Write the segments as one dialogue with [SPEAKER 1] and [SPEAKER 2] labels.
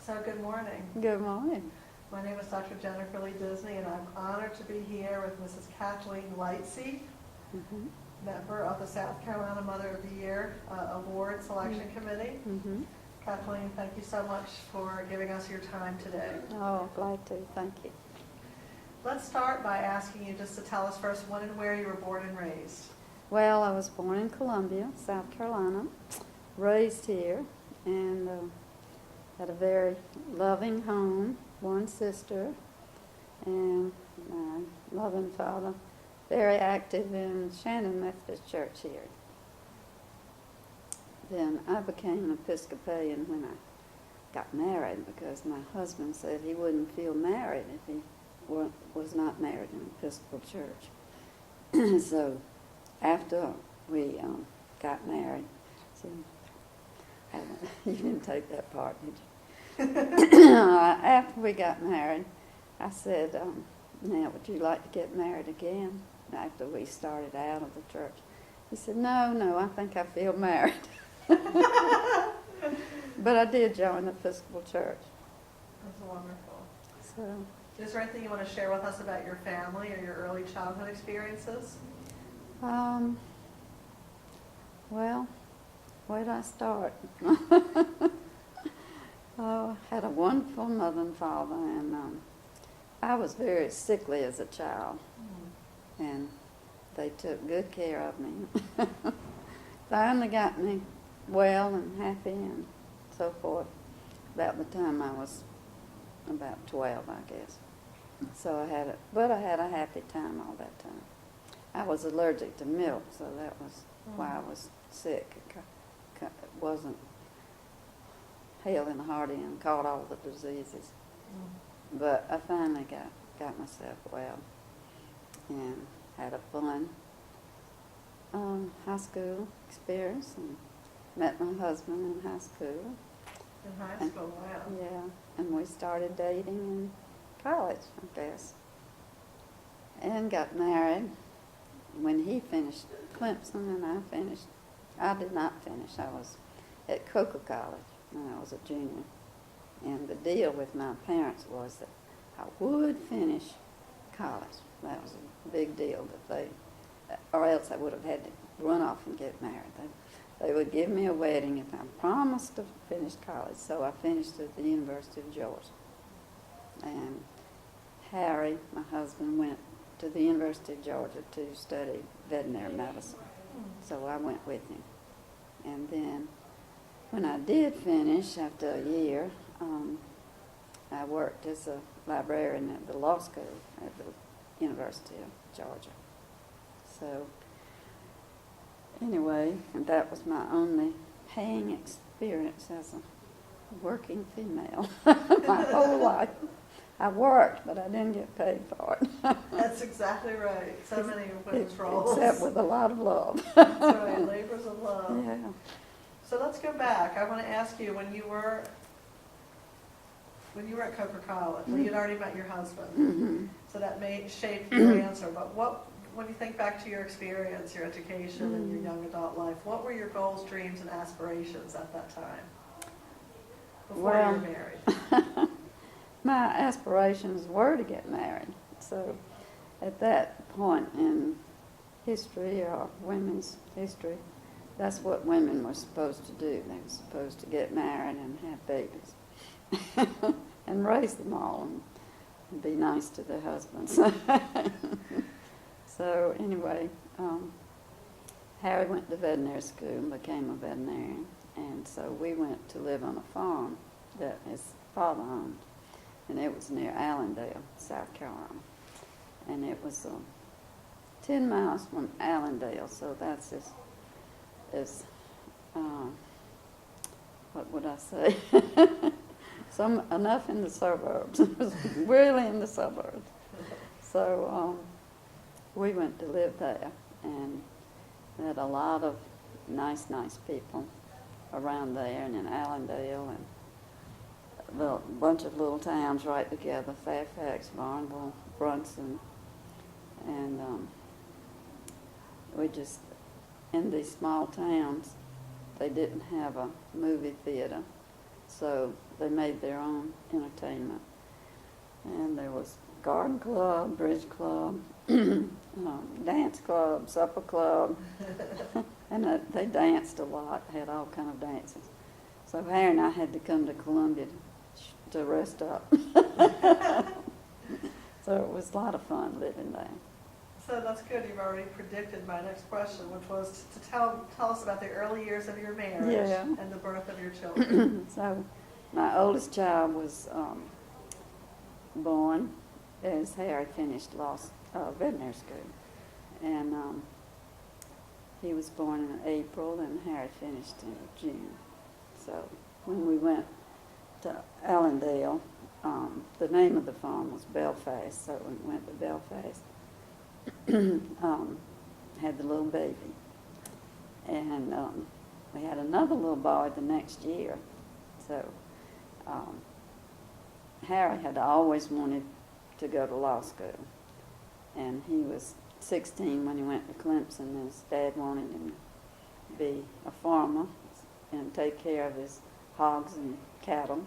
[SPEAKER 1] So good morning.
[SPEAKER 2] Good morning.
[SPEAKER 1] My name is Dr. Jennifer Lee Disney, and I'm honored to be here with Mrs. Kathleen Lightsey,
[SPEAKER 2] Mm-hmm.
[SPEAKER 1] member of the South Carolina Mother of the Year Award Selection Committee.
[SPEAKER 2] Mm-hmm.
[SPEAKER 1] Kathleen, thank you so much for giving us your time today.
[SPEAKER 2] Oh, glad to. Thank you.
[SPEAKER 1] Let's start by asking you just to tell us first when and where you were born and raised.
[SPEAKER 2] Well, I was born in Columbia, South Carolina, raised here, and had a very loving home, one sister, and my loving father, very active in Shannon Methodist Church here. Then I became an Episcopalian when I got married because my husband said he wouldn't feel married if he was not married in an Episcopal church. So after we got married, so you didn't take that part, did you? After we got married, I said, now would you like to get married again? After we started out of the church. He said, no, I think I feel married. But I did join the Episcopal church.
[SPEAKER 1] That's wonderful.
[SPEAKER 2] So,
[SPEAKER 1] Is there anything you want to share with us about your family or your early childhood experiences?
[SPEAKER 2] well, where did I start? Oh, I had a wonderful mother and father, and I was very sickly as a child, and they took good care of me. Finally got me well and happy and so forth about the time I was about 12, I guess. So I had a happy time all that time. I was allergic to milk, so that was why I was sick. It wasn't hale and hearty and caught all the diseases. But I finally got myself well and had a fun high school experience and met my husband in high school.
[SPEAKER 1] In high school, wow.
[SPEAKER 2] Yeah, and we started dating in college, I guess, and got married when he finished Clemson and I did not finish. I was at Coker College when I was a junior, and the deal with my parents was that I would finish college. That was a big deal or else I would have had to run off and get married. They would give me a wedding if I promised to finish college. So I finished at the University of Georgia. And Harry, my husband, went to the University of Georgia to study veterinary medicine. So I went with him. And then when I did finish after a year, I worked as a librarian at the law school at the University of Georgia. So anyway, and that was my only paying experience as a working female my whole life. I worked, but I didn't get paid for it.
[SPEAKER 1] That's exactly right. So many women's roles.
[SPEAKER 2] Except with a lot of love.
[SPEAKER 1] That's right, labors of love.
[SPEAKER 2] Yeah.
[SPEAKER 1] So let's go back. I want to ask you, when you were at Coker College, well, you'd already met your husband,
[SPEAKER 2] Mm-hmm.
[SPEAKER 1] so that may shape your answer. But when you think back to your experience, your education, and your young adult life, what were your goals, dreams, and aspirations at that time before you were married?
[SPEAKER 2] My aspirations were to get married. So at that point in history, or women's history, that's what women were supposed to do. They were supposed to get married and have babies and raise them all and be nice to their husbands. So anyway, Harry went to veterinary school and became a veterinarian. And so we went to live on a farm that his father owned. And it was near Allendale, South Carolina. And it was 10 miles from Allendale, so that's what would I say? Enough in the suburbs. It was really in the suburbs. So we went to live there, and met a lot of nice people around there and in Allendale, and a bunch of little towns right together, Fairfax, Barnwell, Brunson, and we just, in these small towns, they didn't have a movie theater, So they made their own entertainment. And there was garden club, bridge club, dance club, supper club. And they danced a lot, had all kind of dances. So Harry and I had to come to Columbia to rest up. So it was a lot of fun living there.
[SPEAKER 1] So that's good. You've already predicted my next question, which was to tell us about the early years of your marriage
[SPEAKER 2] Yeah.
[SPEAKER 1] and the birth of your children.
[SPEAKER 2] So my oldest child was born as Harry finished veterinary school. And he was born in April and Harry finished in June. So when we went to Allendale, the name of the farm was Belfast, so we went to Belfast. Had the little baby. And we had another little boy the next year. So Harry had always wanted to go to law school. And he was 16 when he went to Clemson, and his dad wanted him to be a farmer and take care of his hogs and cattle.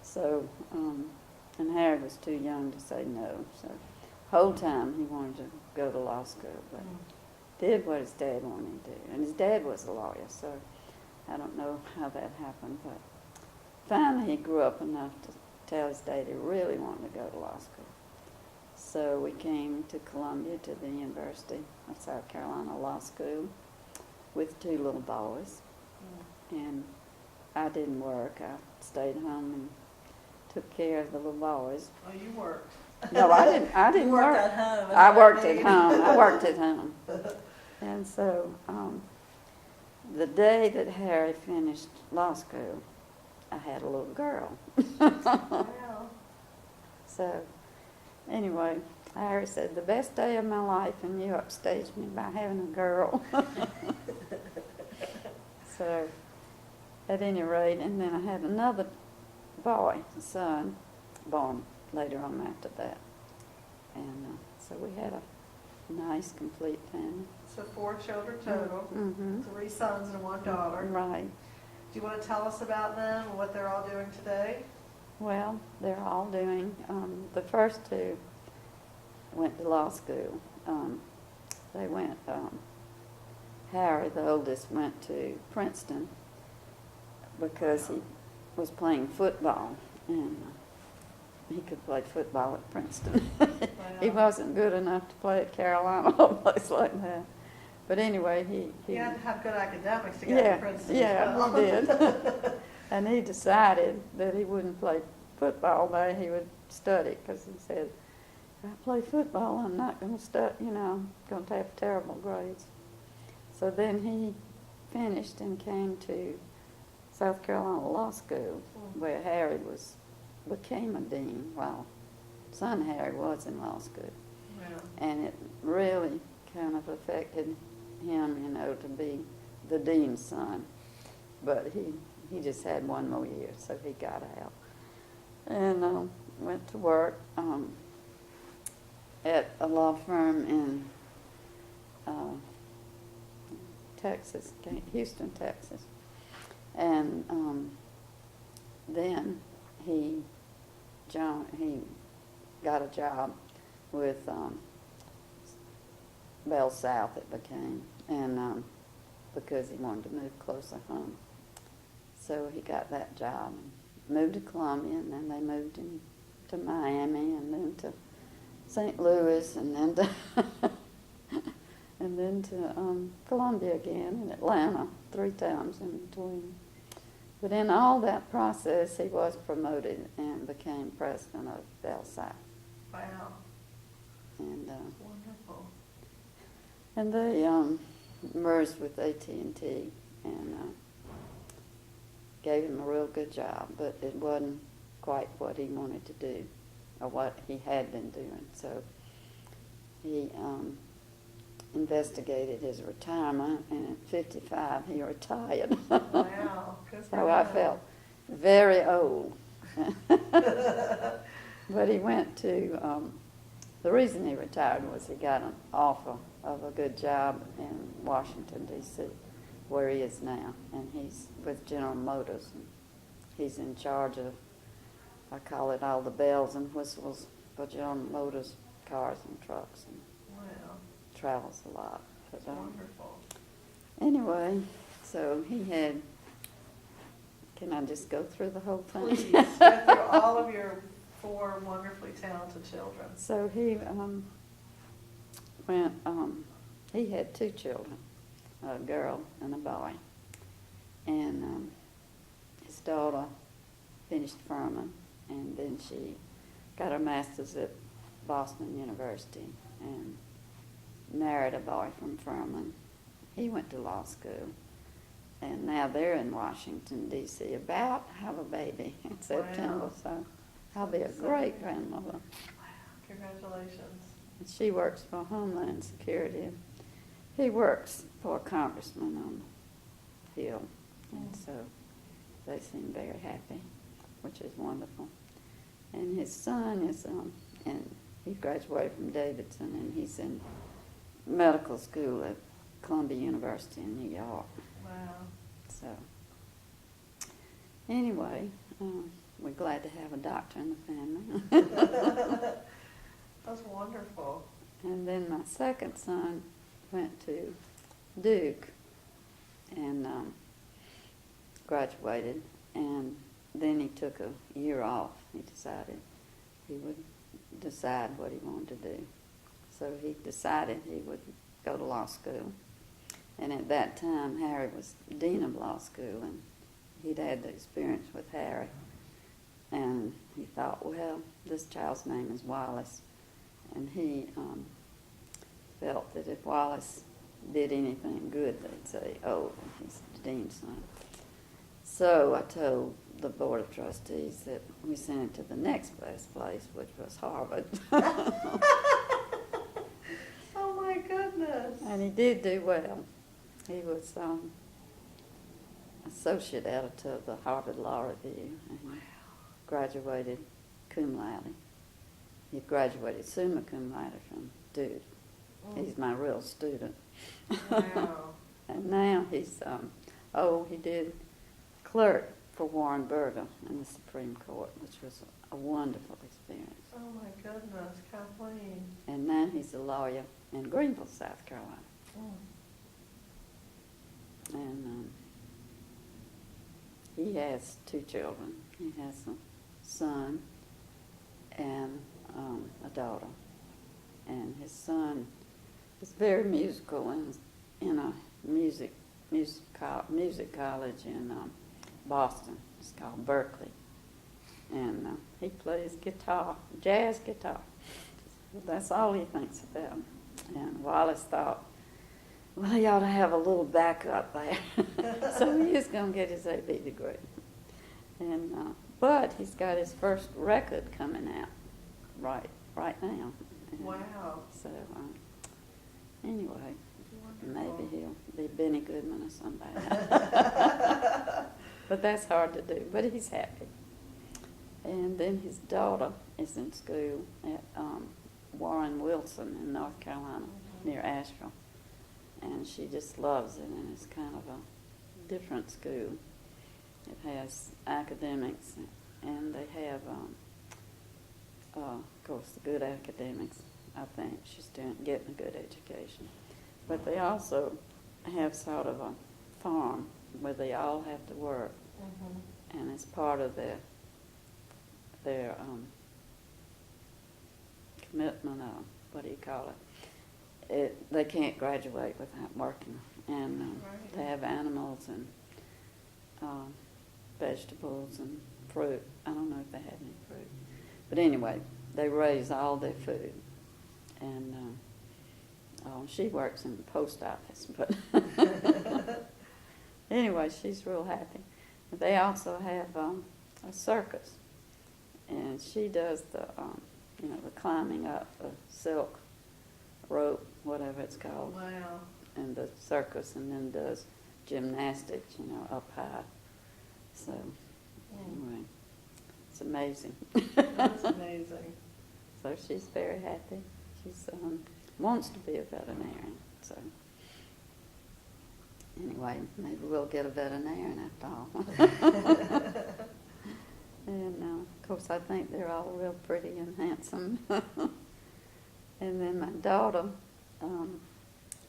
[SPEAKER 2] So, and Harry was too young to say no. So the whole time he wanted to go to law school, but did what his dad wanted him to do. And his dad was a lawyer, so I don't know how that happened, but finally he grew up enough to tell his dad he really wanted to go to law school. So we came to Columbia, to the University of South Carolina Law School with 2 little boys. And I didn't work. I stayed home and took care of the little boys.
[SPEAKER 1] Oh, you worked.
[SPEAKER 2] No, I didn't
[SPEAKER 1] You
[SPEAKER 2] work.
[SPEAKER 1] worked at home. is
[SPEAKER 2] I
[SPEAKER 1] what
[SPEAKER 2] worked
[SPEAKER 1] mean.
[SPEAKER 2] at home. I worked at home. And so the day that Harry finished law school, I had a little girl.
[SPEAKER 1] Wow.
[SPEAKER 2] So anyway, Harry said, the best day of my life, and you upstaged me by having a girl. So at any rate, and then I had another boy, a son, born later on after that. And so we had a nice, complete family.
[SPEAKER 1] So 4 children total,
[SPEAKER 2] Mm-hmm.
[SPEAKER 1] 3 sons and 1 daughter.
[SPEAKER 2] Right.
[SPEAKER 1] Do you want to tell us about them and what they're all doing today?
[SPEAKER 2] Well, they're all doing, the first 2 went to law school. They went, Harry, the oldest, went to Princeton because he was playing football, and he could play football at Princeton. He wasn't good enough to play at Carolina or a place like that. But anyway,
[SPEAKER 1] You had to have good academics to get to Princeton as well.
[SPEAKER 2] he did. And he decided that he wouldn't play football there, he would study, because he said, if I play football, I'm not going to study, going to have terrible grades. So then he finished and came to South Carolina Law School, where Harry became a dean while son Harry was in law school.
[SPEAKER 1] Yeah.
[SPEAKER 2] And it really kind of affected him, to be the dean's son. But he just had 1 more year, so he got out. And went to work at a law firm in Texas, Houston, Texas. And then he got a job with Bell South, it became, and because he wanted to move closer home. So he got that job, moved to Columbia, and then they moved him to Miami, and then to St. Louis, and then to and then to Columbia again, and Atlanta 3 times in between. But in all that process, he was promoted and became president of Bell South.
[SPEAKER 1] Wow.
[SPEAKER 2] And
[SPEAKER 1] Wonderful.
[SPEAKER 2] and they merged with AT&T and gave him a real good job, but it wasn't quite what he wanted to do or what he had been doing. So he investigated his retirement, and at 55 he retired.
[SPEAKER 1] Wow. Good for
[SPEAKER 2] So I
[SPEAKER 1] him.
[SPEAKER 2] felt very old. But he went to, the reason he retired was he got an offer of a good job in Washington, D.C., where he is now, and he's with General Motors. he's in charge of, I call it all the bells and whistles for General Motors cars and trucks, and
[SPEAKER 1] Wow,
[SPEAKER 2] travels a lot. But,
[SPEAKER 1] wonderful.
[SPEAKER 2] anyway, so he had, can I just go through the whole thing?
[SPEAKER 1] Please, go through all of your 4 wonderfully talented children.
[SPEAKER 2] So he he had 2 children, a girl and a boy. And his daughter finished Furman, and then she got her master's at Boston University and married a boy from Furman. He went to law school, and now they're in Washington, D.C., about to have a baby in September,
[SPEAKER 1] Wow.
[SPEAKER 2] so I'll be a great grandmother.
[SPEAKER 1] Wow, congratulations.
[SPEAKER 2] And she works for Homeland Security. He works for a congressman on the Hill, and so they seem very happy, which is wonderful. And his son is, and he graduated from Davidson, and he's in medical school at Columbia University in New York.
[SPEAKER 1] Wow.
[SPEAKER 2] So, anyway, we're glad to have a doctor in the family.
[SPEAKER 1] That's wonderful.
[SPEAKER 2] And then my second son went to Duke and graduated, and then he took a year off. He decided he would decide what he wanted to do. So he decided he would go to law school. And at that time, Harry was dean of law school, and he'd had the experience with Harry. And he thought, well, this child's name is Wallace. And he felt that if Wallace did anything good, they'd say, oh, he's the dean's son. So I told the Board of Trustees that we sent him to the next best place, which was Harvard.
[SPEAKER 1] Oh my goodness.
[SPEAKER 2] And he did do well. He was associate editor of the Harvard Law Review, and he graduated cum laude. He graduated summa cum laude from Duke. He's my real student.
[SPEAKER 1] Wow.
[SPEAKER 2] And now he's, he did clerk for Warren Burger in the Supreme Court, which was a wonderful experience.
[SPEAKER 1] Oh my goodness, Kathleen.
[SPEAKER 2] And now he's a lawyer in Greenville, South Carolina. And he has 2 children. He has a son and a daughter. And his son is very musical and in a music college in Boston. It's called Berkeley. And he plays guitar, jazz guitar. That's all he thinks about. And Wallace thought, well, he ought to have a little backup there. So he is going to get his A.B. degree. And but he's got his first record coming out right now. And
[SPEAKER 1] Wow.
[SPEAKER 2] so anyway,
[SPEAKER 1] Wonderful.
[SPEAKER 2] maybe he'll be Benny Goodman or somebody. But that's hard to do. But he's happy. And then his daughter is in school at Warren Wilson in North Carolina, near Asheville. And she just loves it, and it's kind of a different school. It has academics, and they have, of course, the good academics. I think she's getting a good education. But they also have sort of a farm where they all have to work, and it's part of their commitment, what do you call it? They can't graduate without working, and
[SPEAKER 1] Right.
[SPEAKER 2] they have animals and vegetables and fruit. I don't know if they have any fruit, but anyway, they raise all their food, and she works in the post office, but anyway, she's real happy. They also have a circus, and she does the the climbing up the silk rope, whatever it's called,
[SPEAKER 1] Wow.
[SPEAKER 2] and the circus, and then does gymnastics, up high. So anyway, it's amazing.
[SPEAKER 1] That's amazing.
[SPEAKER 2] So she's very happy. She's wants to be a veterinarian. So anyway, maybe we'll get a veterinarian after all. And of course, I think they're all real pretty and handsome. And then my daughter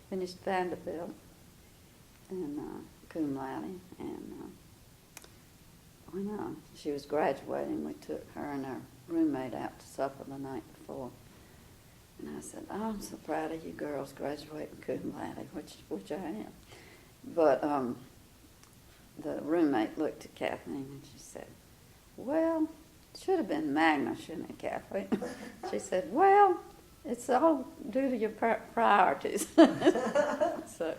[SPEAKER 2] finished Vanderbilt and cum laude. And when she was graduating, we took her and her roommate out to supper the night before. And I said, "Oh, I'm so proud of you girls graduating cum laude," which I am. But the roommate looked at Kathleen and she said, "Well, it should have been magna, shouldn't it, Kathleen?" She said, "Well, it's all due to your priorities." So,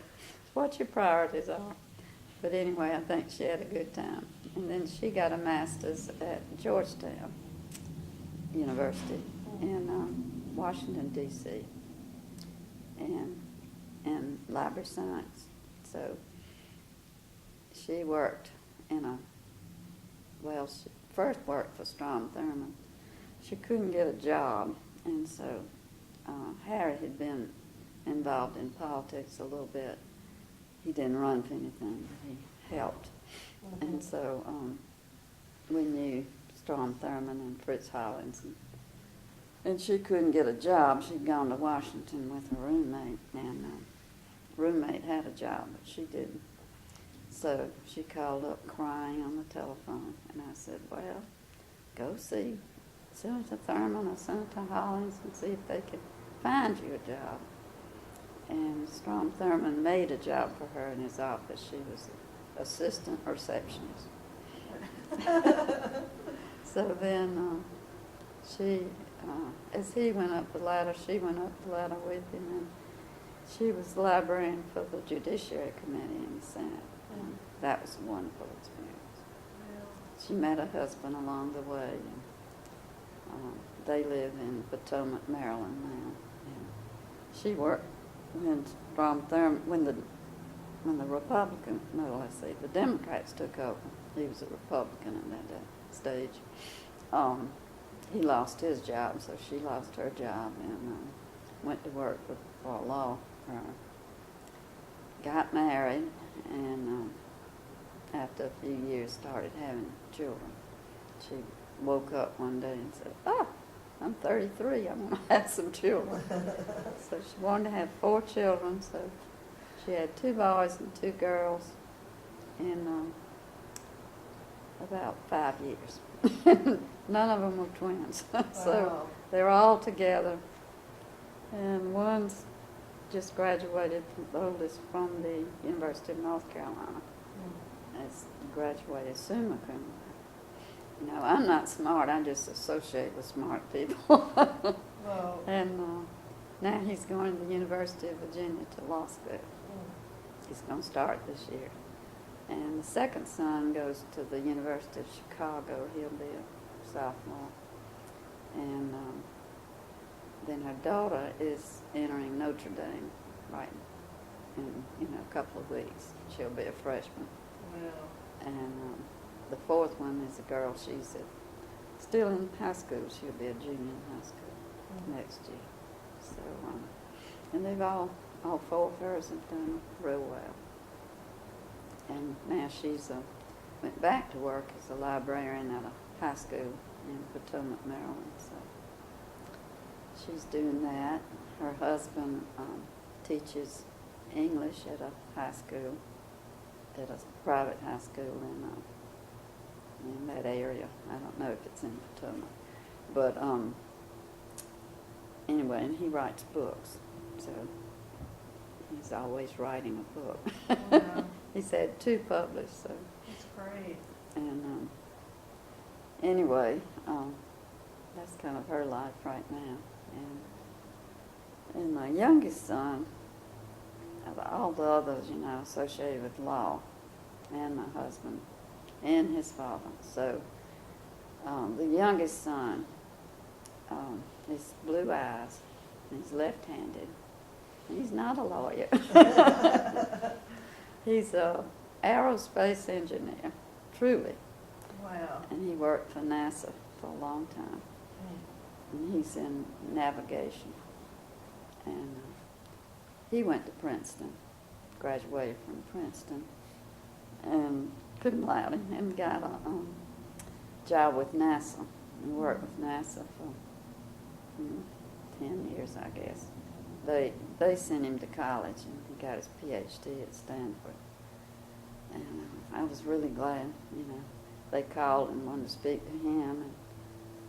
[SPEAKER 2] what your priorities are. But anyway, I think she had a good time. And then she got a master's at Georgetown University in Washington, D.C. and in library science. So she worked in she first worked for Strom Thurmond. She couldn't get a job, and so Harry had been involved in politics a little bit. He didn't run for anything, but he helped. Mm-hmm. And so we knew Strom Thurmond and Fritz Hollins. And she couldn't get a job. She'd gone to Washington with her roommate, and roommate had a job, but she didn't. So she called up crying on the telephone, and I said, "Well, go see Senator Thurmond or Senator Hollins and see if they can find you a job." And Strom Thurmond made a job for her in his office. She was an assistant receptionist. So then she, as he went up the ladder, she went up the ladder with him, and she was the librarian for the Judiciary Committee in the Senate. And that was a wonderful experience. She met her husband along the way, and they live in Potomac, Maryland now. And she worked when Strom Thurmond, when the Republican, no, let's see, the Democrats took over. He was a Republican at that stage. He lost his job, so she lost her job and went to work for a law firm. Got married, and after a few years started having children. She woke up one day and said, "Oh, I'm 33, I'm going to have some children." So she wanted to have 4 children, so she had 2 boys and 2 girls in about 5 years. None of them were twins. So they were all together. And one's just graduated, the oldest, from the University of North Carolina. Has graduated summa cum laude. You know, I'm not smart, I just associate with smart people. And now he's going to the University of Virginia to law school. He's going to start this year. And the second son goes to the University of Chicago. He'll be a sophomore. And then her daughter is entering Notre Dame right in a couple of weeks. She'll be a freshman. Wow. And the 4th one is a girl. She's still in high school. She'll be a junior in high school next year. So, and they've all 4 of hers have done real well. And now she's went back to work as a librarian at a high school in Potomac, Maryland. So she's doing that. Her husband teaches English at a high school, at a private high school in that area. I don't know if it's in Potomac. But anyway, and he writes books. So he's always writing a book. Wow. He's had 2 published, so.
[SPEAKER 1] That's great.
[SPEAKER 2] And anyway, that's kind of her life right now. And my youngest son, of all the others, you know, associated with law, and my husband, and his father. So the youngest son, he's blue eyes, and he's left-handed. He's not a lawyer. He's an aerospace engineer, truly.
[SPEAKER 1] Wow.
[SPEAKER 2] And he worked for NASA for a long time. And he's in navigation. And he went to Princeton, graduated from Princeton, and cum laude, and got job with NASA. He worked with NASA for 10 years, I guess. They sent him to college, and he got his PhD at Stanford. And I was really glad, They called and wanted to speak to him, and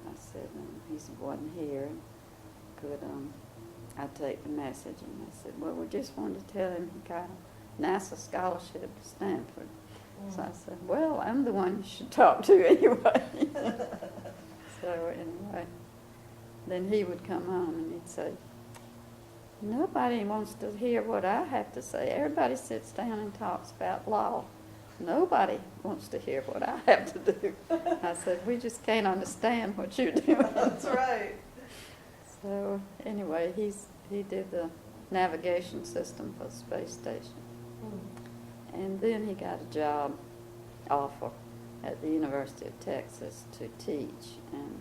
[SPEAKER 2] I said he wasn't here. Could I take the message? And they said, well, we just wanted to tell him he got a NASA scholarship to Stanford. So I said, well, I'm the one you should talk to anyway. So anyway, then he would come home and he'd say, nobody wants to hear what I have to say. Everybody sits down and talks about law. Nobody wants to hear what I have to do. I said, we just can't understand what you're doing.
[SPEAKER 1] That's right.
[SPEAKER 2] So anyway, he did the navigation system for the space station. And then he got a job offer at the University of Texas to teach. And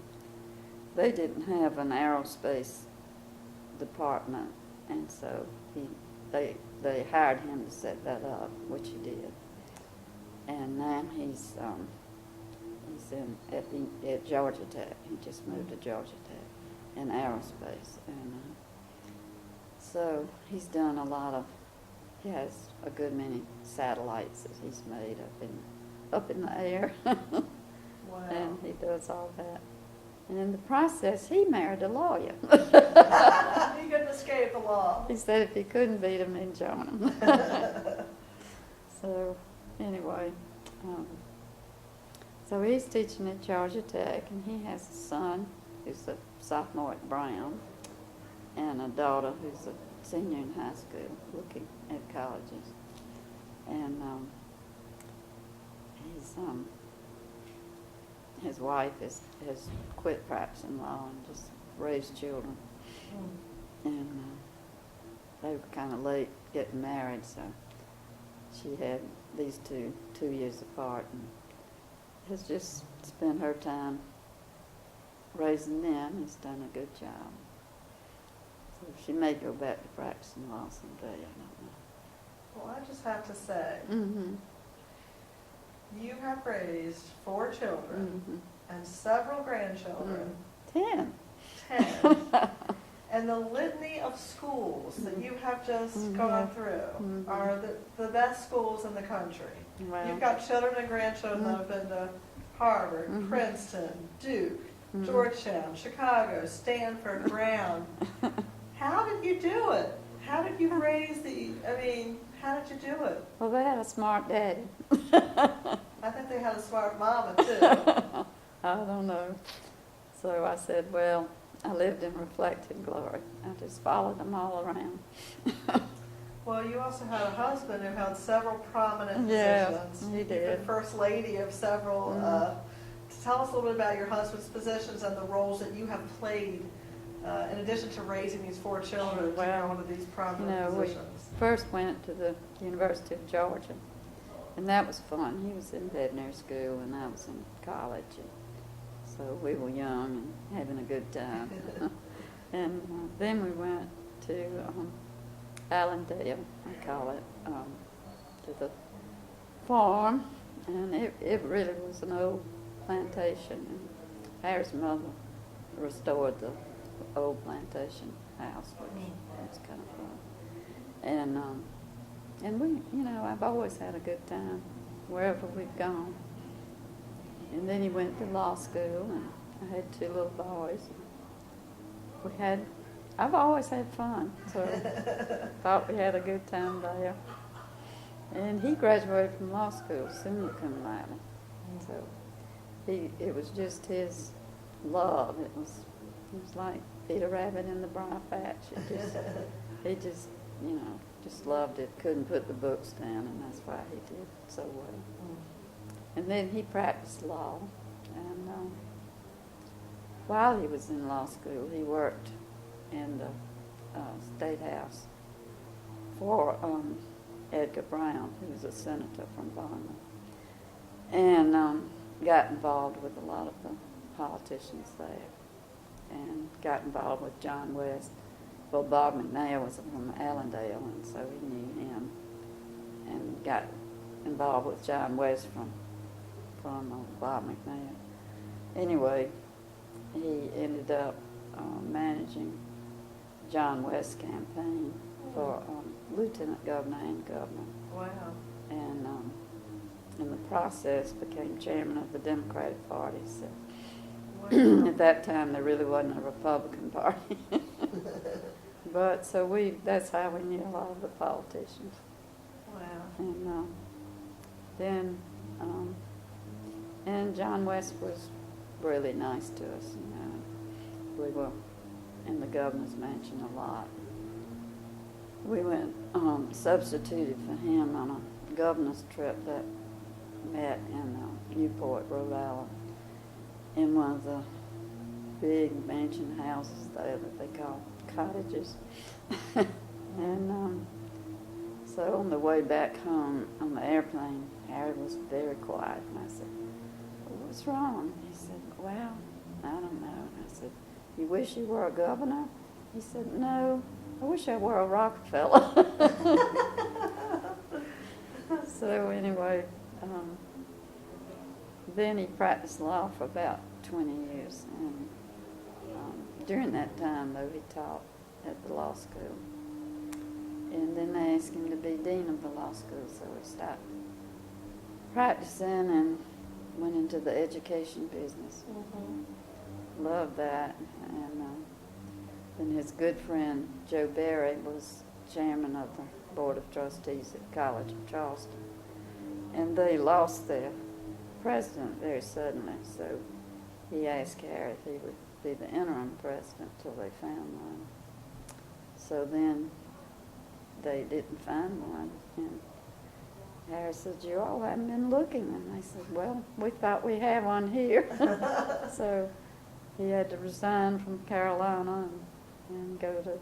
[SPEAKER 2] they didn't have an aerospace department, and so they hired him to set that up, which he did. And now he's at Georgia Tech. He just moved to Georgia Tech in aerospace, and so he's done a lot of. He has a good many satellites that he's made up in the air.
[SPEAKER 1] Wow.
[SPEAKER 2] And he does all that. And in the process, he married a lawyer.
[SPEAKER 1] He couldn't escape the law.
[SPEAKER 2] He said if he couldn't beat him, he'd join him. So anyway, so he's teaching at Georgia Tech, and he has a son who's a sophomore at Brown, and a daughter who's a senior in high school looking at colleges. And his wife has quit practicing law and just raised children. And they were kind of late getting married, so she had these two 2 years apart, and has just spent her time raising them. Has done a good job. So she may go back to practicing law someday, I don't know.
[SPEAKER 1] Well, I just have to say,
[SPEAKER 2] Mm-hmm.
[SPEAKER 1] you have raised 4 children
[SPEAKER 2] Mm-hmm.
[SPEAKER 1] and several grandchildren.
[SPEAKER 2] 10.
[SPEAKER 1] 10. And the litany of schools that you have just gone through are the best schools in the country.
[SPEAKER 2] Wow.
[SPEAKER 1] You've got children and grandchildren that have been to Harvard, Princeton, Duke, Georgetown, Chicago, Stanford, Brown. How did you do it? How did you raise how did you do it?
[SPEAKER 2] Well, they had a smart daddy.
[SPEAKER 1] I think they had a smart mama, too.
[SPEAKER 2] I don't know. So I said, well, I lived in reflected glory. I just followed them all around.
[SPEAKER 1] Well, you also had a husband who held several prominent
[SPEAKER 2] Yeah,
[SPEAKER 1] positions.
[SPEAKER 2] he
[SPEAKER 1] You've
[SPEAKER 2] did.
[SPEAKER 1] been first lady of several. Tell us a little bit about your husband's positions and the roles that you have played in addition to raising these 4 children to
[SPEAKER 2] Well,
[SPEAKER 1] go into these prominent
[SPEAKER 2] we
[SPEAKER 1] positions.
[SPEAKER 2] first went to the University of Georgia, and that was fun. He was in veterinary school, and I was in college. And so we were young and having a good time. And then we went to Allendale, I call it, to the farm, and it really was an old plantation. And Harry's mother restored the old plantation house, which was kind of fun. And we, I've always had a good time wherever we've gone. And then he went to law school, and I had 2 little boys. I've always had fun, so thought we had a good time there. And he graduated from law school, summa cum laude. So it was just his love. It was like Peter Rabbit in the briar patch. He just loved it. Couldn't put the books down, and that's why he did so well. And then he practiced law, and while he was in law school, he worked in the State House for Edgar Brown, who was a senator from Vermont, and got involved with a lot of the politicians there, and got involved with John West. Well, Bob McNair was from Allendale, and so he knew him, and got involved with John West from Bob McNair. anyway, he ended up managing John West's campaign for lieutenant governor and governor.
[SPEAKER 1] Wow.
[SPEAKER 2] And in the process became chairman of the Democratic Party. So
[SPEAKER 1] Wow.
[SPEAKER 2] at that time there really wasn't a Republican Party. But so that's how we knew a lot of the politicians.
[SPEAKER 1] Wow.
[SPEAKER 2] And then and John West was really nice to us, you know. We were in the governor's mansion a lot. We went substituted for him on a governor's trip that met in Newport, Rhode Island, in one of the big mansion houses there that they call cottages. And so on the way back home on the airplane, Harry was very quiet, and I said, well, "What's wrong?" He said, "Well, I don't know." And I said, "You wish you were a governor?" He said, "No, I wish I were a Rockefeller." So anyway, then he practiced law for about 20 years, and during that time, though, he taught at the law school. And then they asked him to be dean of the law school, so he stopped practicing and went into the education business.
[SPEAKER 1] Mm-hmm.
[SPEAKER 2] Loved that. And then his good friend Joe Berry was chairman of the board of trustees at College of Charleston, and they lost their president very suddenly, so he asked Harry if he would be the interim president till they found one. So then they didn't find one, and Harry said, "You all haven't been looking." And they said, "Well, we thought we had one here." So he had to resign from Carolina and go to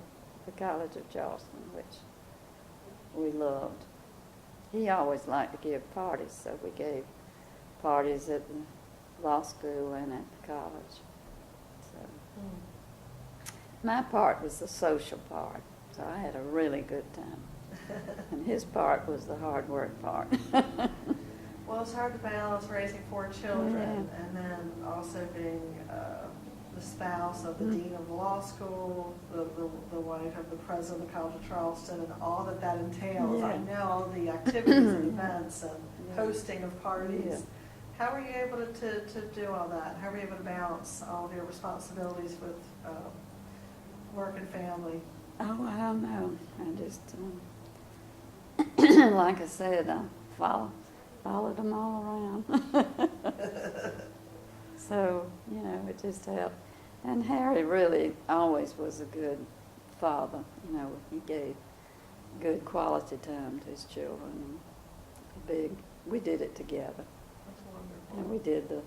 [SPEAKER 2] the College of Charleston, which we loved. He always liked to give parties, so we gave parties at the law school and at the college. So my part was the social part, so I had a really good time. And his part was the hard work part.
[SPEAKER 1] Well, it's hard to balance raising 4 children and then also being the spouse of the dean of the law school, the wife of the president of the College of Charleston, and all that entails.
[SPEAKER 2] Yeah.
[SPEAKER 1] I know all the activities and events and hosting of parties.
[SPEAKER 2] Yeah.
[SPEAKER 1] How were you able to do all that? How were you able to balance all of your responsibilities with work and family?
[SPEAKER 2] Oh, I don't know. I just, like I said, I followed them all around. So, you know, it just helped. And Harry really always was a good father. You know, he gave good quality time to his children. We did it together.
[SPEAKER 1] That's wonderful.
[SPEAKER 2] And we did the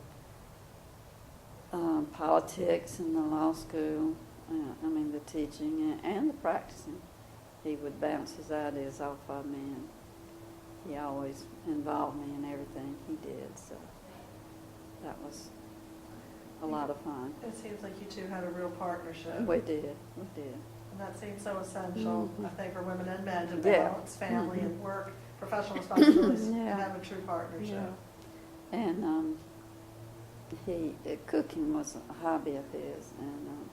[SPEAKER 2] politics in the law school, the teaching and the practicing. He would bounce his ideas off of me, and he always involved me in everything he did, so that was a lot of fun.
[SPEAKER 1] It seems like you two had a real partnership.
[SPEAKER 2] We did.
[SPEAKER 1] And that seems so essential,
[SPEAKER 2] Mhm.
[SPEAKER 1] I think, for women and men to
[SPEAKER 2] Yeah.
[SPEAKER 1] balance family
[SPEAKER 2] Mhm.
[SPEAKER 1] and work, professional responsibilities,
[SPEAKER 2] Yeah.
[SPEAKER 1] and have a true partnership.
[SPEAKER 2] Yeah. And cooking was a hobby of his, and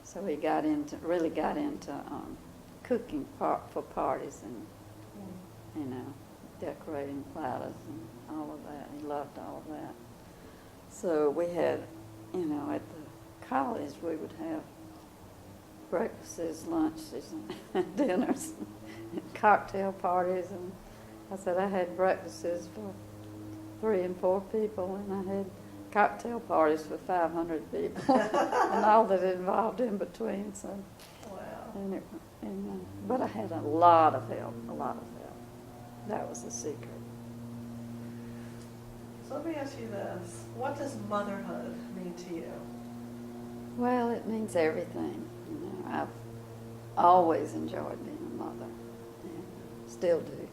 [SPEAKER 2] so he really got into cooking for parties and, you know, decorating platters and all of that. He loved all of that. So we had, you know, at the college we would have breakfasts, lunches, and dinners, and cocktail parties, and I said I had breakfasts for 3 and 4 people, and I had cocktail parties for 500 people, and all that involved in between. So,
[SPEAKER 1] Wow.
[SPEAKER 2] but I had a lot of help. That was the secret.
[SPEAKER 1] So let me ask you this. What does motherhood mean to you?
[SPEAKER 2] Well, it means everything. You know, I've always enjoyed being a mother, and still do.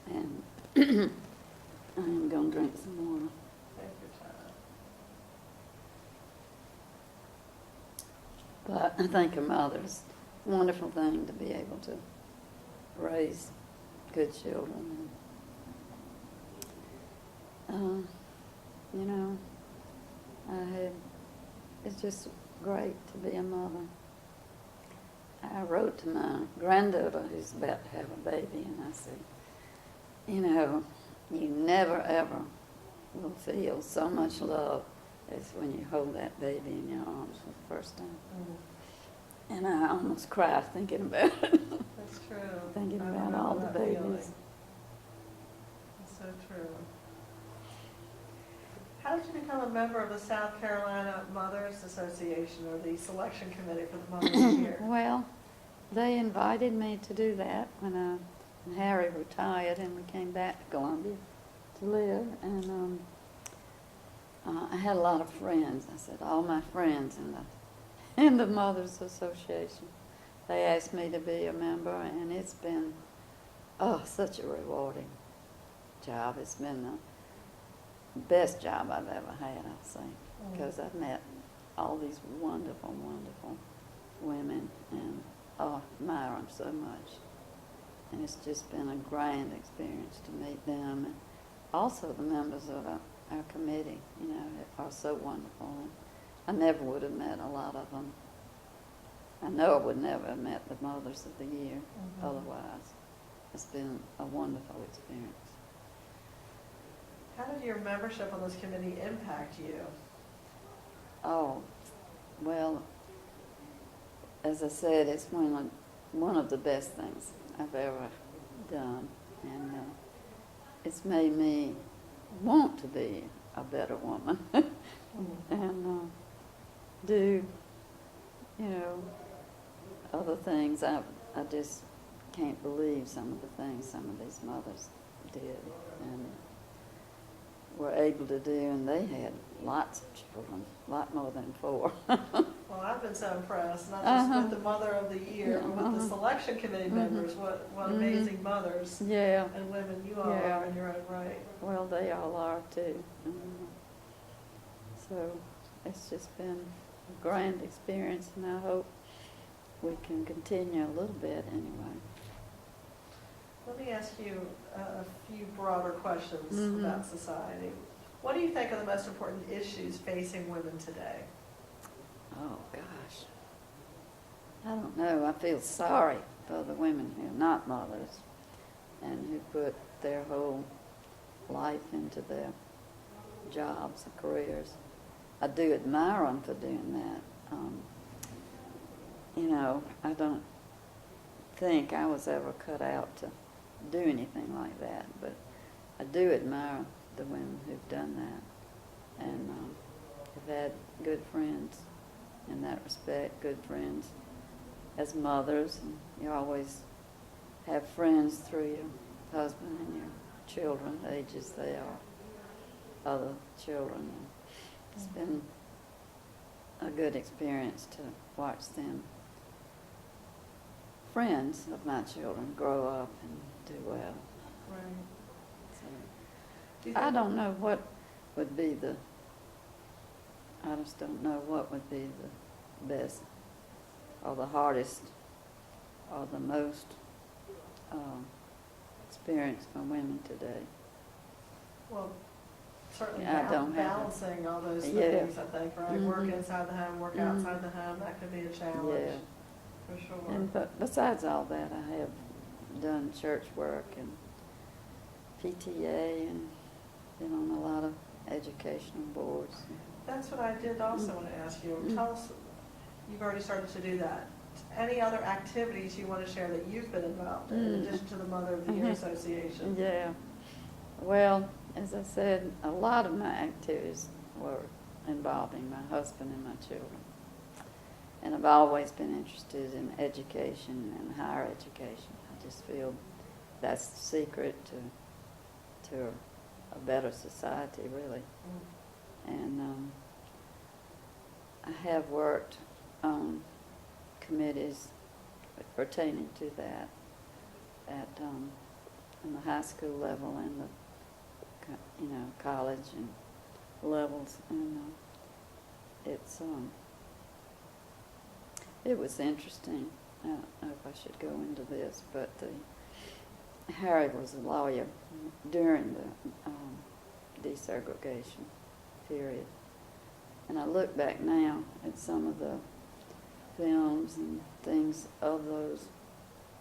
[SPEAKER 2] And I'm going to drink some water.
[SPEAKER 1] Take your time.
[SPEAKER 2] But I think a mother's a wonderful thing to be able to raise good children. you know, it's just great to be a mother. I wrote to my granddaughter who's about to have a baby, and I said, you know, you never ever will feel so much love as when you hold that baby in your arms for the first time.
[SPEAKER 1] Mm-hmm.
[SPEAKER 2] And I almost cried thinking about it.
[SPEAKER 1] That's true.
[SPEAKER 2] Thinking
[SPEAKER 1] I
[SPEAKER 2] about
[SPEAKER 1] remember
[SPEAKER 2] all the
[SPEAKER 1] that
[SPEAKER 2] babies.
[SPEAKER 1] feeling. That's so true. How did you become a member of the South Carolina Mothers Association, or the selection committee for the Mothers of the Year?
[SPEAKER 2] Well, they invited me to do that when Harry retired and we came back to Columbia to live. And I had a lot of friends. I said, all my friends in the Mothers Association. They asked me to be a member, and it's been, such a rewarding job. It's been the best job I've ever had, I'll say, because I've met all these wonderful, wonderful women, and admire them so much. And it's just been a grand experience to meet them. And also the members of our committee, you know, are so wonderful. And I never would have met a lot of them. I know I would never have met the Mothers of the Year otherwise. It's been a wonderful experience.
[SPEAKER 1] How did your membership on this committee impact you?
[SPEAKER 2] Oh, well, as I said, it's one of the best things I've ever done, and it's made me want to be a better woman and do, you know, other things. I just can't believe some of the things some of these mothers did and were able to do, and they had lots of children, a lot more than 4.
[SPEAKER 1] Well, I've been so impressed, not just with the Mother of the Year, but with the selection committee members. What amazing mothers
[SPEAKER 2] Yeah.
[SPEAKER 1] and women you all are in your own right.
[SPEAKER 2] Well, they all are too. So it's just been a grand experience, and I hope we can continue a little bit anyway.
[SPEAKER 1] Let me ask you a few broader questions about society. What do you think are the most important issues facing women today?
[SPEAKER 2] Oh, gosh. I don't know. I feel sorry for the women who are not mothers and who put their whole life into their jobs and careers. I do admire them for doing that. You know, I don't think I was ever cut out to do anything like that, but I do admire the women who've done that, and have had good friends in that respect, good friends as mothers, and you always have friends through your husband and your children, ages they are, other children. And it's been a good experience to watch them, friends of my children, grow up and do well.
[SPEAKER 1] Right.
[SPEAKER 2] So, I don't know what would be I just don't know what would be the best or the hardest or the most experience for women today.
[SPEAKER 1] Well, certainly
[SPEAKER 2] I don't have
[SPEAKER 1] balancing all those
[SPEAKER 2] Yeah.
[SPEAKER 1] things, I think, right? Work inside the home, work outside the home, that could be a challenge, for sure.
[SPEAKER 2] And but besides all that, I have done church work and PTA and been on a lot of educational boards.
[SPEAKER 1] That's what I did also want to ask you. Tell us, you've already started to do that. Any other activities you want to share that you've been involved in addition to the Mother of the Year Association?
[SPEAKER 2] Yeah. Well, as I said, a lot of my activities were involving my husband and my children. And I've always been interested in education and higher education. I just feel that's the secret to a better society, really. And I have worked on committees pertaining to that at on the high school level and the college and levels, and it was interesting. I don't know if I should go into this, but Harry was a lawyer during the desegregation, period. And I look back now at some of the films and things of those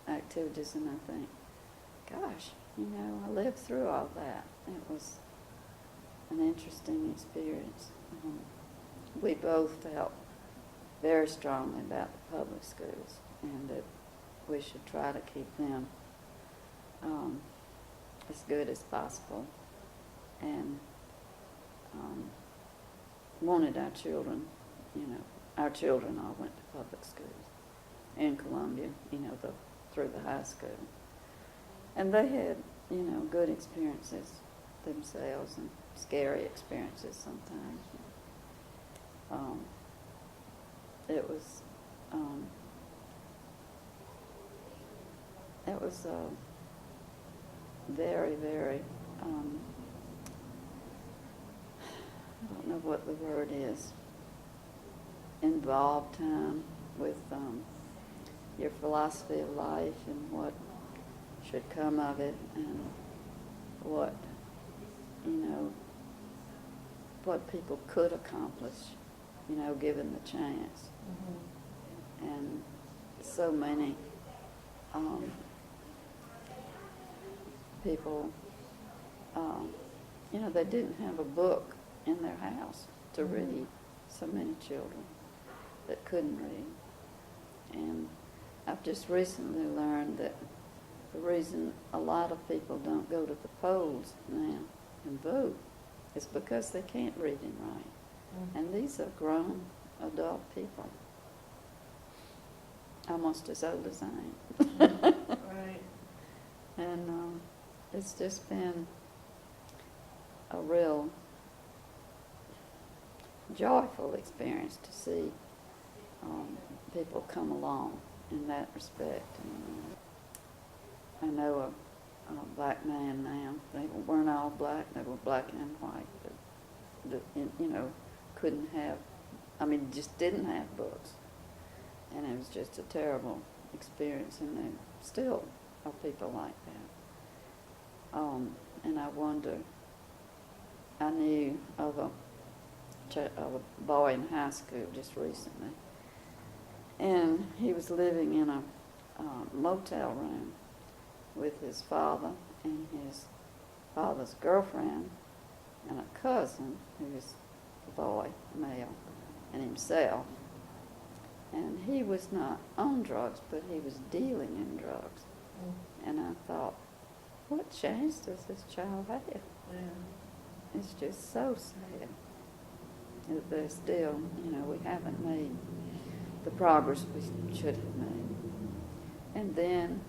[SPEAKER 2] activities, and I think, gosh, I lived through all that. It was an interesting experience. We both felt very strongly about the public schools, and that we should try to keep them as good as possible, and wanted our children, our children all went to public schools in Columbia, through the high school. And they had, good experiences themselves and scary experiences sometimes. It was very, very, I don't know what the word is, involved time with your philosophy of life and what should come of it, and what, what people could accomplish, given the chance. Mm-hmm. And so many people, they didn't have a book in their house to
[SPEAKER 1] Mm-hmm.
[SPEAKER 2] read. So many children that couldn't read. And I've just recently learned that the reason a lot of people don't go to the polls now and vote is because they can't read and write. Mm-hmm. And these are grown adult people, almost as old as I am.
[SPEAKER 1] Right.
[SPEAKER 2] And it's just been a real joyful experience to see people come along in that respect. And I know a black man now. They weren't all black; they were black and white. But couldn't have. Just didn't have books, and it was just a terrible experience. And there still are people like that. And I wonder. I knew of a boy in high school just recently, and he was living in a motel room with his father and his father's girlfriend and a cousin who was a boy, male, and himself. And he was not on drugs, but he was dealing in drugs. Mm. And I thought, what chance does this child have? Yeah. It's just so sad that there's still, we haven't made the progress we should have made. And then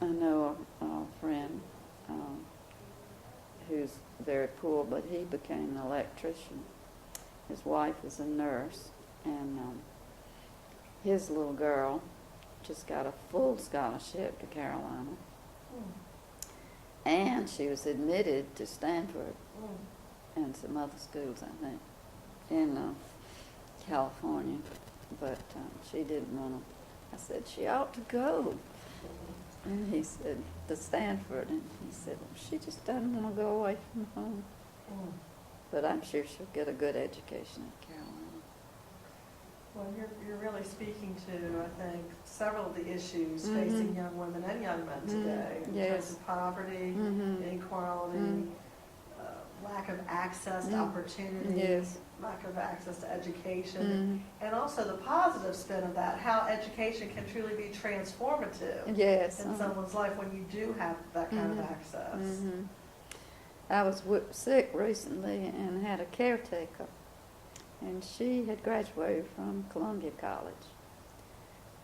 [SPEAKER 2] I know a friend who's very poor, but he became an electrician. His wife is a nurse, and his little girl just got a full scholarship to Carolina. And she was admitted to Stanford and some other schools, I think, in California. But she didn't want to. I said, she ought to go. And he said, to Stanford. And he said, well, she just doesn't want to go away from home. But I'm sure she'll get a good education at Carolina.
[SPEAKER 1] Well, you're really speaking to, I think, several of the issues facing young women and young men today. In terms of poverty, inequality, lack of access to opportunity, lack of access to education, and also the positive spin of that, how education can truly be transformative in someone's life when you do have that kind of access.
[SPEAKER 2] I was sick recently and had a caretaker. And she had graduated from Columbia College.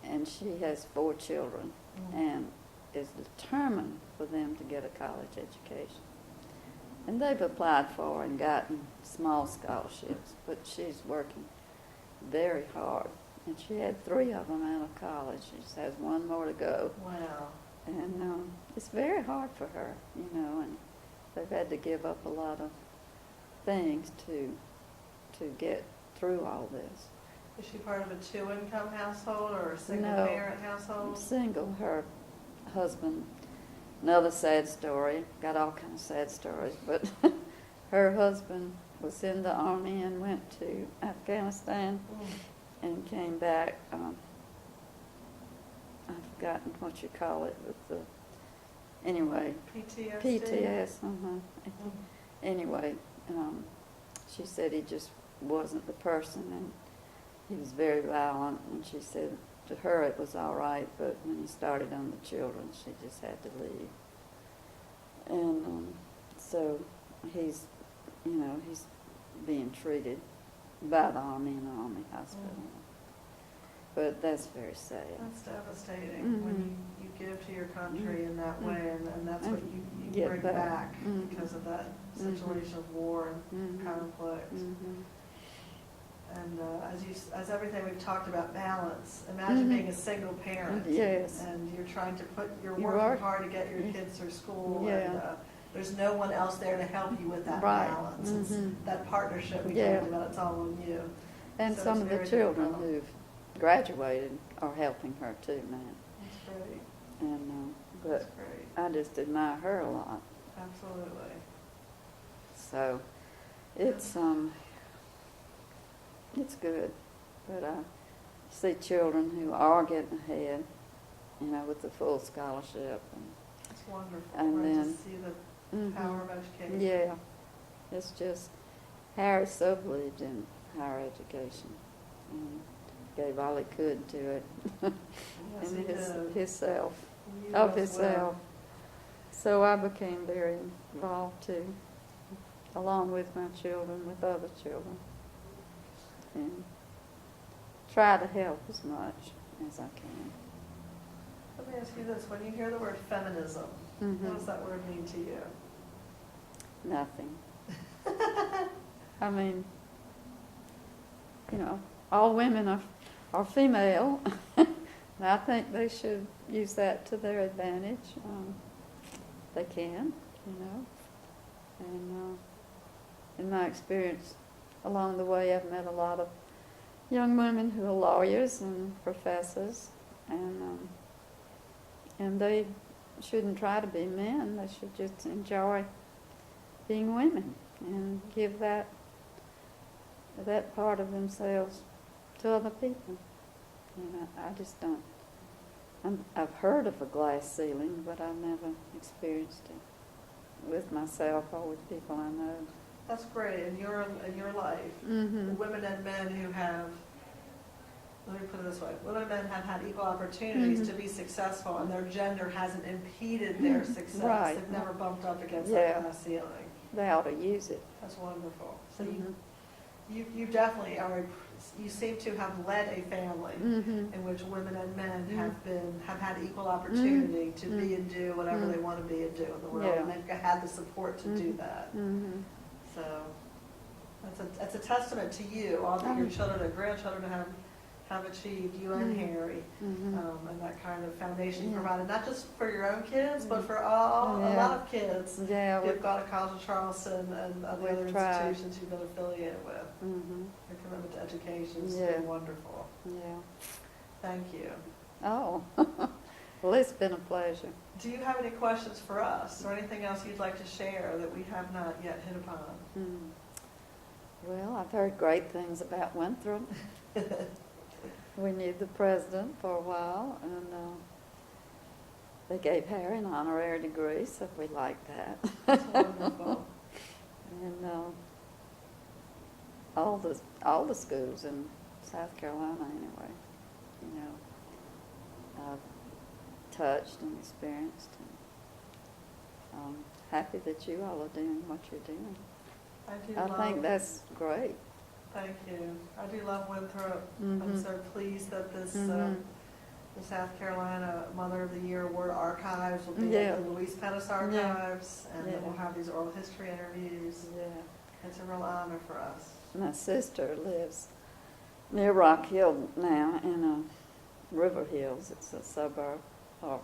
[SPEAKER 2] And she has 4 children and is determined for them to get a college education. And they've applied for and gotten small scholarships, but she's working very hard. And she had 3 of them out of college. She just has 1 more to go.
[SPEAKER 1] Wow.
[SPEAKER 2] And it's very hard for her, and they've had to give up a lot of things to get through all this.
[SPEAKER 1] Is she part of a 2-income household or a single-parent household?
[SPEAKER 2] Single. Her husband, another sad story, got all kinds of sad stories, but her husband was in the Army and went to Afghanistan and came back. I've forgotten what you call it, with the, anyway,
[SPEAKER 1] PTSD?
[SPEAKER 2] PTS, Anyway, she said he just wasn't the person, and he was very violent, and she said to her it was all right, but when he started on the children, she just had to leave. And so he's, he's being treated by the Army in the Army hospital. But that's very sad.
[SPEAKER 1] That's devastating when you give to your country in that way, and that's what you
[SPEAKER 2] Get
[SPEAKER 1] bring back because of that situation of war and conflict. And as everything we've talked about, balance. Imagine being a single parent.
[SPEAKER 2] Yes.
[SPEAKER 1] And you're trying to you're
[SPEAKER 2] You
[SPEAKER 1] working
[SPEAKER 2] are.
[SPEAKER 1] hard to get your kids through school.
[SPEAKER 2] Yeah.
[SPEAKER 1] And there's no one else there to help you with that
[SPEAKER 2] Right.
[SPEAKER 1] balance. It's that partnership we
[SPEAKER 2] Yeah.
[SPEAKER 1] talked about, it's all on you.
[SPEAKER 2] And
[SPEAKER 1] So
[SPEAKER 2] some
[SPEAKER 1] it's
[SPEAKER 2] of the
[SPEAKER 1] very
[SPEAKER 2] children
[SPEAKER 1] difficult.
[SPEAKER 2] who've graduated are helping her too now.
[SPEAKER 1] That's great.
[SPEAKER 2] And but
[SPEAKER 1] That's great.
[SPEAKER 2] I just admire her a lot.
[SPEAKER 1] Absolutely.
[SPEAKER 2] So it's good. But I see children who are getting ahead, with the full scholarship.
[SPEAKER 1] It's wonderful.
[SPEAKER 2] And
[SPEAKER 1] right,
[SPEAKER 2] then-
[SPEAKER 1] to see the
[SPEAKER 2] And
[SPEAKER 1] power of education.
[SPEAKER 2] yeah, it's just Harry so believed in higher education and gave all he could to it.
[SPEAKER 1] Yes,
[SPEAKER 2] and
[SPEAKER 1] he did.
[SPEAKER 2] himself.
[SPEAKER 1] You
[SPEAKER 2] Of
[SPEAKER 1] as well.
[SPEAKER 2] himself. So I became very involved too, along with my children, with other children, and try to help as much as I can.
[SPEAKER 1] Let me ask you this, when you hear the word feminism, what does that word mean to you?
[SPEAKER 2] Nothing. I mean, all women are female, and I think they should use that to their advantage. They can, and in my experience along the way, I've met a lot of young women who are lawyers and professors, and they shouldn't try to be men. They should just enjoy being women and give that part of themselves to other people. I just don't. I've heard of a glass ceiling, but I've never experienced it with myself or with people I know.
[SPEAKER 1] That's great. In your life,
[SPEAKER 2] Mm-hmm.
[SPEAKER 1] women and men who have, let me put it this way, women and men have had equal opportunities to be successful, and their gender hasn't impeded their success.
[SPEAKER 2] Right.
[SPEAKER 1] They've never bumped up against
[SPEAKER 2] Yeah.
[SPEAKER 1] that glass ceiling.
[SPEAKER 2] They ought to use it.
[SPEAKER 1] That's wonderful. So
[SPEAKER 2] Mhm.
[SPEAKER 1] you definitely are, you seem to have led a family
[SPEAKER 2] Mm-hmm.
[SPEAKER 1] in which women and men have had equal opportunity to be and do whatever they want to be and do in the world,
[SPEAKER 2] Yeah.
[SPEAKER 1] and they've had the support to do that.
[SPEAKER 2] Mm-hmm.
[SPEAKER 1] So that's a testament to you, all that your children and grandchildren have achieved, you and Harry,
[SPEAKER 2] Mm-hmm.
[SPEAKER 1] and that kind of foundation you
[SPEAKER 2] Yeah.
[SPEAKER 1] provided, not just for your own kids, but for a
[SPEAKER 2] Yeah.
[SPEAKER 1] lot of kids
[SPEAKER 2] Yeah.
[SPEAKER 1] who've gone to College of Charleston and other
[SPEAKER 2] We've tried.
[SPEAKER 1] institutions you've been affiliated with.
[SPEAKER 2] Mm-hmm.
[SPEAKER 1] Your commitment to education has
[SPEAKER 2] Yeah.
[SPEAKER 1] been wonderful.
[SPEAKER 2] Yeah.
[SPEAKER 1] Thank you.
[SPEAKER 2] Oh, well, it's been a pleasure.
[SPEAKER 1] Do you have any questions for us, or anything else you'd like to share that we have not yet hit upon?
[SPEAKER 2] Mm. Well, I've heard great things about Winthrop. We knew the president for a while, and they gave Harry an honorary degree, so we liked that.
[SPEAKER 1] That's wonderful.
[SPEAKER 2] And all the schools in South Carolina, anyway, I've touched and experienced. And I'm happy that you all are doing what you're doing. I think that's great.
[SPEAKER 1] Thank you. I do love Winthrop.
[SPEAKER 2] Mhm.
[SPEAKER 1] I'm so pleased that this
[SPEAKER 2] Mhm.
[SPEAKER 1] the South Carolina Mother of the Year Award archives will be
[SPEAKER 2] Yeah.
[SPEAKER 1] at the Louise Pettis Archives, and then
[SPEAKER 2] Yeah.
[SPEAKER 1] we'll have these oral history interviews.
[SPEAKER 2] Yeah.
[SPEAKER 1] It's a real honor for us.
[SPEAKER 2] My sister lives near Rock Hill now in River Hills. It's a suburb or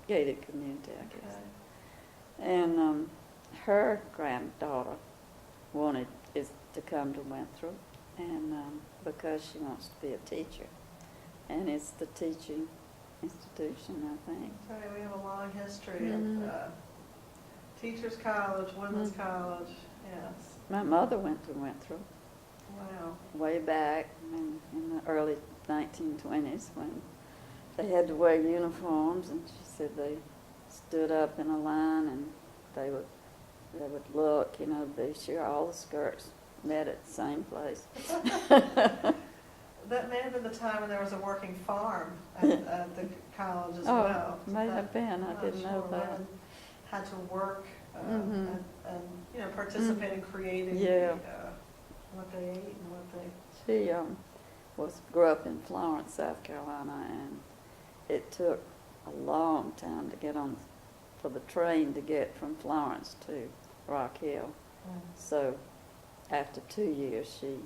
[SPEAKER 2] gated community, I guess.
[SPEAKER 1] Okay.
[SPEAKER 2] And her granddaughter is to come to Winthrop, and because she wants to be a teacher, and it's the teaching institution, I think.
[SPEAKER 1] So we have a long history
[SPEAKER 2] Mhm.
[SPEAKER 1] of Teachers College, Women's College, Yes.
[SPEAKER 2] My mother went through
[SPEAKER 1] Wow.
[SPEAKER 2] way back in the early 1920s when they had to wear uniforms, and she said they stood up in a line and they would look, be sure all the skirts met at the same place.
[SPEAKER 1] That may have been the time when there was a working farm at the college as
[SPEAKER 2] Oh,
[SPEAKER 1] well.
[SPEAKER 2] may have been. I
[SPEAKER 1] I'm
[SPEAKER 2] didn't
[SPEAKER 1] not
[SPEAKER 2] know
[SPEAKER 1] sure.
[SPEAKER 2] that.
[SPEAKER 1] Women had to work
[SPEAKER 2] Mhm.
[SPEAKER 1] and participate in creating
[SPEAKER 2] Yeah.
[SPEAKER 1] what they ate and what they.
[SPEAKER 2] She grew up in Florence, South Carolina, and it took a long time to get on for the train to get from Florence to Rock Hill. So after 2 years, she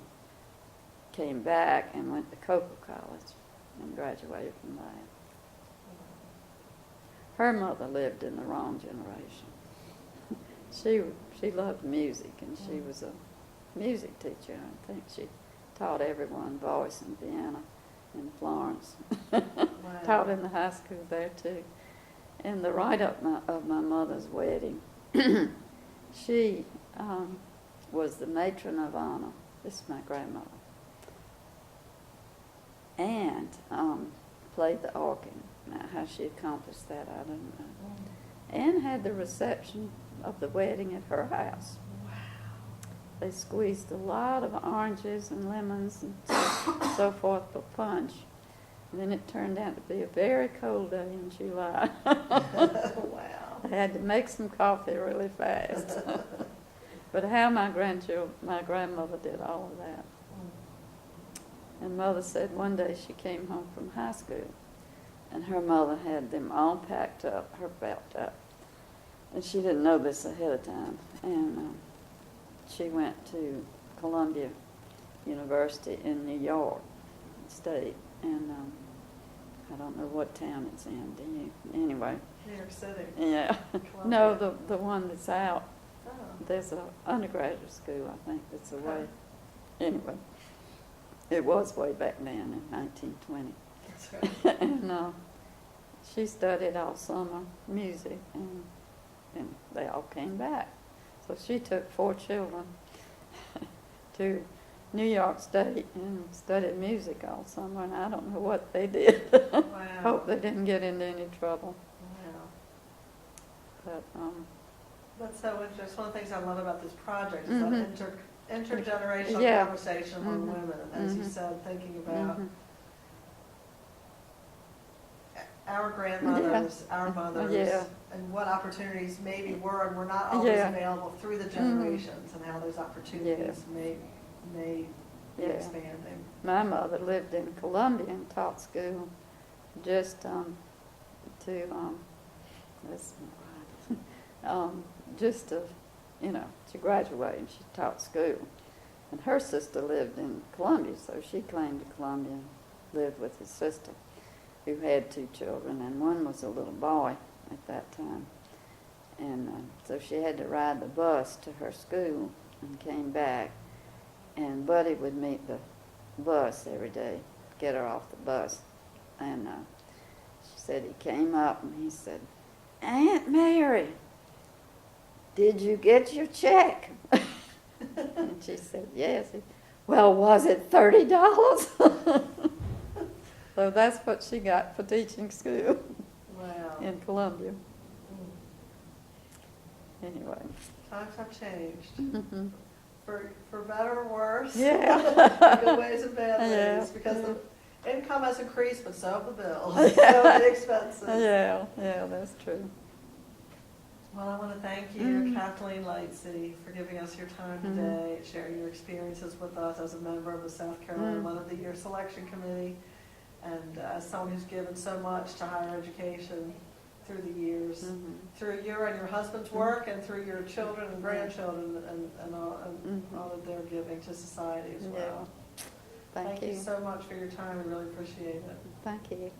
[SPEAKER 2] came back and went to Coker College and graduated from there. Her mother lived in the wrong generation. She loved music, and she was a music teacher. I think she taught everyone voice and piano in Florence. Taught in the high school there too. In the write-up of my mother's wedding, she was the matron of honor. This is my grandmother. And played the organ. Now, how she accomplished that, I don't know. And had the reception of the wedding at her house.
[SPEAKER 1] Wow.
[SPEAKER 2] They squeezed a lot of oranges and lemons and so forth for punch. And then it turned out to be a very cold day in July.
[SPEAKER 1] Wow.
[SPEAKER 2] I had to make some coffee really fast. But how my grandmother did all of that. And Mother said one day she came home from high school, and her mother had them all packed up, her packed up. And she didn't know this ahead of time. And she went to Columbia University in New York State. And I don't know what town it's in, do you? Anyway.
[SPEAKER 1] New York City.
[SPEAKER 2] Yeah. No, the one that's out.
[SPEAKER 1] Oh.
[SPEAKER 2] There's an undergraduate school, I think, that's away. Anyway, it was way back then in 1920.
[SPEAKER 1] That's right.
[SPEAKER 2] And she studied all summer music, and they all came back. So she took 4 children to New York State and studied music all summer, and I don't know what they did.
[SPEAKER 1] Wow.
[SPEAKER 2] Hope they didn't get into any trouble.
[SPEAKER 1] Wow.
[SPEAKER 2] But
[SPEAKER 1] That's so interesting. One of the things I love about this project is that intergenerational
[SPEAKER 2] Yeah.
[SPEAKER 1] conversation among women, as you said, thinking about our grandmothers, our mothers,
[SPEAKER 2] Yeah.
[SPEAKER 1] and what opportunities maybe were and were not always
[SPEAKER 2] Yeah.
[SPEAKER 1] available through the generations, and how those opportunities may be
[SPEAKER 2] Yeah.
[SPEAKER 1] expanding.
[SPEAKER 2] my mother lived in Columbia and taught school just just to graduate, and she taught school. And her sister lived in Columbia, so she came to Columbia and lived with his sister, who had 2 children, and one was a little boy at that time. And so she had to ride the bus to her school and came back, and Buddy would meet the bus every day, get her off the bus. And she said he came up and he said, "Aunt Mary, did you get your check?" And she said, "Yes." "Well, was it $30? So that's what she got for teaching school
[SPEAKER 1] Wow.
[SPEAKER 2] in Columbia. Anyway.
[SPEAKER 1] Times have changed. For better or worse.
[SPEAKER 2] Yeah.
[SPEAKER 1] Good ways and bad ways.
[SPEAKER 2] Yeah.
[SPEAKER 1] Because the income has increased, but so have the bills. So have the expenses.
[SPEAKER 2] Yeah, that's true.
[SPEAKER 1] Well, I want to thank you, Kathleen Lightsey, for giving us your time today, sharing your experiences with us as a member of the South Carolina Mother of the Year Selection Committee, and as someone who's given so much to higher education through the years, through your and your husband's work, and through your children and grandchildren, and all that they're giving to society as well.
[SPEAKER 2] Yeah. Thank
[SPEAKER 1] you
[SPEAKER 2] you
[SPEAKER 1] so much for your time. We really appreciate it.
[SPEAKER 2] Thank you.